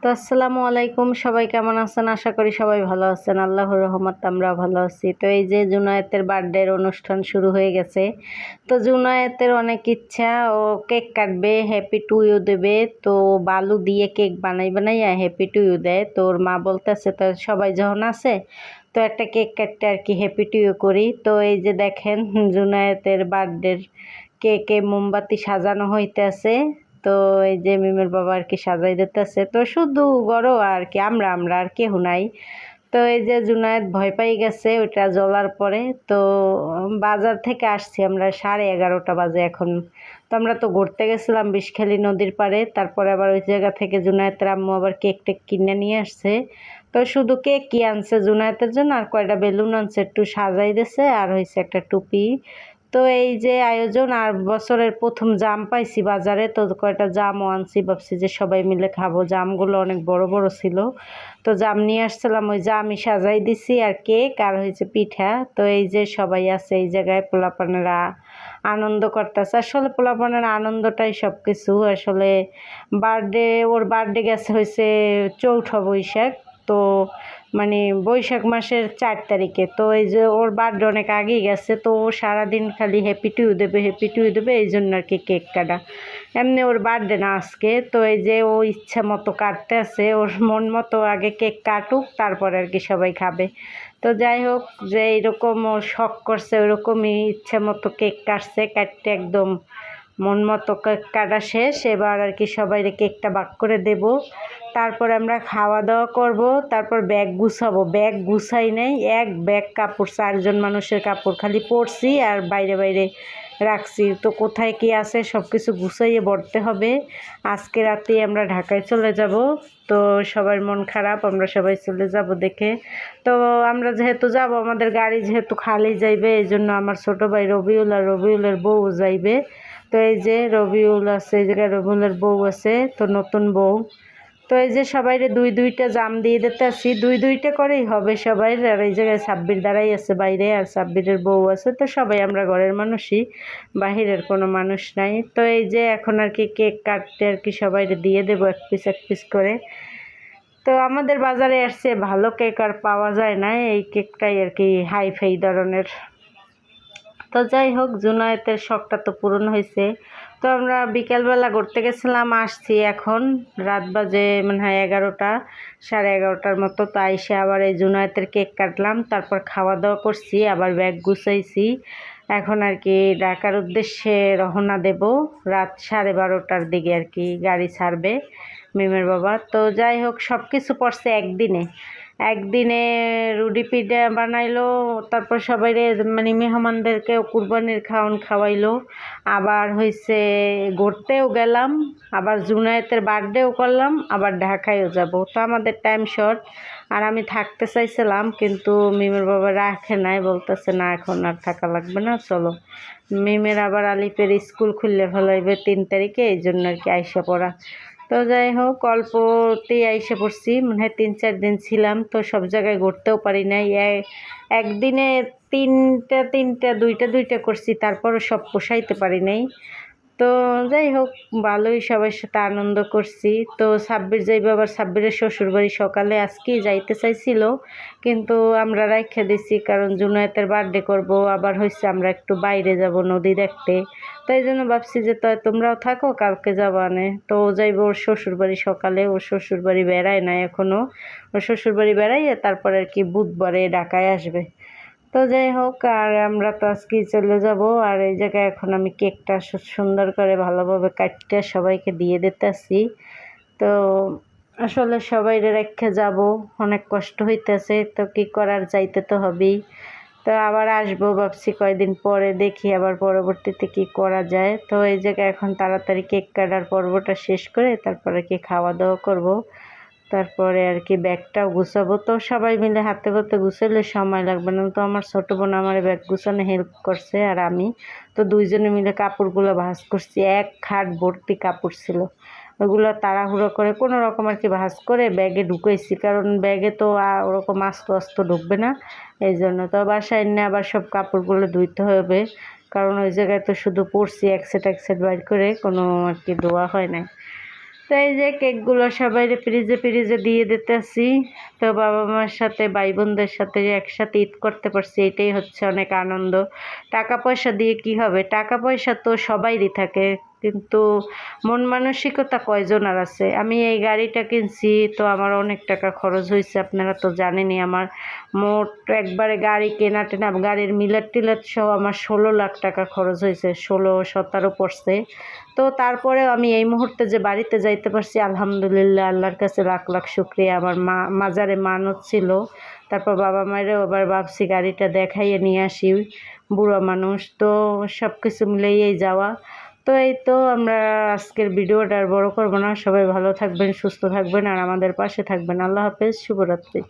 তো আসসালামু আলাইকুম, সবাই কেমন আছেন? আশা করি সবাই ভালো আছেন। আল্লাহর রহমত আমরা ভালো আছি। তো এই যে জুনায়েতের বার্থডের অনুষ্ঠান শুরু হয়ে গেছে। তো জুনায়েতের অনেক ইচ্ছা, ও কেক কাটবে, হ্যাপি টু ইউ দেবে। তো বালু দিয়ে কেক বানাইয়া হ্যাপি টু ইউ দেয়। তো ওর মা বলতেছে তো সবাই যখন আছে তো একটা কেক কাটতে আর কি হ্যাপি টু ইউ করি। তো এই যে দেখেন জুনায়েতের বার্থডের কেকে মোমবাতি সাজানো হইতেছে। তো এই যে মিমের বাবা আর কি সাজাই দিতেছে। তো শুধু গরো আর কি আমরা আর কেউ নাই। তো এই যে জুনায়েদ ভয় পাই গেছে ওইটা জ্বলার পরে। তো বাজার থেকে আসছি আমরা 11:30 বাজে এখন। তো আমরা তো ঘুরতে গেছিলাম বিষখালী নদীর পাড়ে। তারপরে আবার ওই জায়গা থেকে জুনায়েতের আম্মু আবার কেক টেক কিনে নিয়ে আসছে। তো শুধু কেক কি আনছে জুনায়েতের জন্য, আর কয়টা বেলুন আনছে, একটু সাজাই দিছে, আর হয়েছে একটা টুপি। তো এই যে আয়োজন, আর বছরের প্রথম জাম পাইছি বাজারে, তো কয়টা জামও আনছি, ভাবছি যে সবাই মিলে খাবো। জামগুলো অনেক বড় বড় ছিল। তো জাম নিয়ে আসছিলাম, ওই জামই সাজাই দিছি, আর কেক আর হয়েছে পিঠা। তো এই যে সবাই আছে এই জায়গায়, পোলাপানেরা আনন্দ করতেছে। আসলে পোলাপানের আনন্দটাই সব কিছু। আসলে ওর বার্থডে গেছে হয়েছে 4ঠা বৈশাখ। তো মানে বৈশাখ মাসের 4 তারিখে। তো এই যে ওর বার্থডে অনেক আগেই গেছে। তো ও সারাদিন খালি হ্যাপি টু ইউ দেবে, হ্যাপি টু ইউ দেবে, এই জন্য আর কি কেক কাটা। এমনি ওর বার্থডে না আজকে। তো এই যে ও ইচ্ছা মতো কাটতে আছে, ওর মন মতো আগে কেক কাটুক, তারপরে আর কি সবাই খাবে। তো যাই হোক, যে এইরকম ও শখ করছে ওইরকমই ইচ্ছে মতো কেক কাটছে, কাটতে একদম মন মতো কেক কাটা শেষ। এবার আর কি সবাইকে কেকটা ভাগ করে দেব। তারপর আমরা খাওয়া দাওয়া করব। তারপর ব্যাগ গুছাবো, ব্যাগ গুছাই নাই, এক ব্যাগ কাপড়, 4জন মানুষের কাপড় খালি পরছি আর বাইরে বাইরে রাখছি। তো কোথায় কি আছে সব কিছু গুছাইয়ে ভরতে হবে। আজকে রাতেই আমরা ঢাকায় চলে যাব। তো সবার মন খারাপ, আমরা সবাই চলে যাব দেখে। তো আমরা যেহেতু যাব, আমাদের গাড়ি যেহেতু খালি যাইবে, এই জন্য আমার ছোটো ভাই রবিউল আর রবিউলের বউ যাইবে। তো এই যে রবিউল আছে, এই জায়গায় রবিউলের বউ আছে, তো নতুন বউ। তো এই যে সবাইরে দুই দুইটা জাম দিয়ে দিতে আসি, দুই দুইটা করেই হবে সবাই। আর এই জায়গায় সাব্বির দ্বারাই আছে বাইরে, আর সাব্বিরের বউ আছে। তো সবাই আমরা ঘরের মানুষই, বাহিরের কোনো মানুষ নাই। তো এই যে এখন আর কি কেক কাটতে আর কি সবাইরে দিয়ে দেবো এক পিস করে। তো আমাদের বাজারে আসছে ভালো কেক আর পাওয়া যায় না, এই কেকটাই আর কি হাই ফাই ধরনের। তো যাই হোক, জুনায়েতের শখটা তো পূরণ হয়েছে। তো আমরা বিকেলবেলা ঘুরতে গেছিলাম, আসছি এখন রাত বাজে মনে হয় 11টা, 11:30টার মতো। তো আইসে আবার এই জুনায়েতের কেক কাটলাম, তারপর খাওয়া দাওয়া করছি, আবার ব্যাগ গুছাইছি। এখন আর কি ঢাকার উদ্দেশ্যে রওনা দেব। রাত 12:30টার দিকে আর কি গাড়ি ছাড়বে মিমের বাবা। তো যাই হোক, সব কিছু পড়ছে একদিনে। একদিনে রুটি পিঠা বানাইলো, তারপর সবাই মানে মেহমানদেরকেও কুরবানির খাওয়াইলো। আবার হয়েছে ঘুরতেও গেলাম, আবার জুনায়েতের বার্থডেও করলাম, আবার ঢাকায়ও যাব। তো আমাদের টাইম শর্ট। আর আমি থাকতে চাইছিলাম, কিন্তু মিমের বাবা রাখে নাই, বলতেছে না এখন আর থাকা লাগবে না, চলো। মিমের আবার আলিপের স্কুল খুললে ফেলাইবে 3 তারিখে, এই জন্য আর কি আইসা পড়া। তো যাই হোক, অল্পতেই আইসা পড়ছি, মনে হয় 3-4 দিন ছিলাম। তো সব জায়গায় ঘুরতেও পারি নাই। একদিনে তিনটা দুইটা করছি, তারপরও সব পোষাইতে পারি নাই। তো যাই হোক, ভালোই সবার সাথে আনন্দ করছি। তো সাব্বির যাইবে, আবার সাব্বিরের শ্বশুরবাড়ি সকালে আজকেই যাইতে চাইছিল, কিন্তু আমরা রাইখা দিছি, কারণ জুনায়েতের বার্থডে করব। আবার হয়েছে আমরা একটু বাইরে যাব নদী দেখতে। তাই জন্য ভাবছি যে তোমরাও থাকো, কালকে যাবানে। তো ও যাইব ওর শ্বশুরবাড়ি সকালে, ওর শ্বশুরবাড়ি বেড়ায় না এখনও। ওর শ্বশুরবাড়ি বেড়াইয়ে তারপরে আর কি বুধবারে ঢাকায় আসবে। তো যাই হোক, আর আমরা তো আজকেই চলে যাব। আর এই জায়গায় এখন আমি কেকটা সুন্দর করে ভালোভাবে কাটতে সবাইকে দিয়ে দিতেছি। তো আসলে সবাই রেখে যাব, অনেক কষ্ট হইতেছে, তো কি করার, যাইতে তো হবেই। তো আবার আসবো ভাবছি কয়দিন পরে, দেখি আবার পরবর্তীতে কি করা যায়। তো এই জায়গায় এখন তাড়াতাড়ি কেক কাটার পর্বটা শেষ করে তারপরে কি খাওয়া দাওয়া করব। তারপরে আর কি ব্যাগটাও গুছাবো। তো সবাই মিলে হাতে হাতে গুছাইলে সময় লাগবে না। তো আমার ছোটো বোন আমার ব্যাগ গুছানো হেল্প করছে, আর আমি তো দুইজনে মিলে কাপড়গুলো ভাঁজ করছি। এক খাট ভর্তি কাপড় ছিল, ওগুলো তাড়াহুড়ো করে কোনো রকম আর কি ভাঁজ করে ব্যাগে ঢুকাইছি, কারণ ব্যাগে তো ওরকম আস্তে আস্তে ঢুকবে না। এই জন্য তো বাসায় নিয়ে আবার সব কাপড়গুলো ধুইতে হবে, কারণ ওই জায়গায় তো শুধু পরছি এক সেট বাইর করে, কোনো আর কি ধোয়া হয় না। তো তো এই যে কেকগুলো সবাই ফ্রিজে ফ্রিজে দিয়ে দিতেছি। তো বাবা মার সাথে ভাই বোনদের সাথে যে একসাথে ঈদ করতে পারছি এটাই হচ্ছে অনেক আনন্দ। টাকা পয়সা দিয়ে কি হবে, টাকা পয়সা তো সবাইরই থাকে, কিন্তু মন মানসিকতা কয়জনের আছে। আমি এই গাড়িটা কিনছি তো আমার অনেক টাকা খরচ হয়েছে, আপনারা তো জানেনই। আমার মোট একবারে গাড়ি কেনা টেনা গাড়ির মিলার টিলার সহ আমার 16 লাখ টাকা খরচ হয়েছে, 16-17 পড়ছে। তো তারপরেও আমি এই মুহূর্তে যে বাড়িতে যাইতে পারছি আলহামদুলিল্লাহ, আল্লাহর কাছে লাখ লাখ শুক্রিয়া। আমার মাজারে মানত ছিল, তারপর বাবা মায়েরও আবার ভাবছি গাড়িটা দেখাইয়ে নিয়ে আসি, বুড়ো মানুষ তো, সব কিছু মিলেই যাওয়া। তো এই তো আমরা আজকের ভিডিওটা আর বড় করবো না। সবাই ভালো থাকবেন, সুস্থ থাকবেন আর আমাদের পাশে থাকবেন। আল্লাহ হাফেজ, শুভরাত্রি।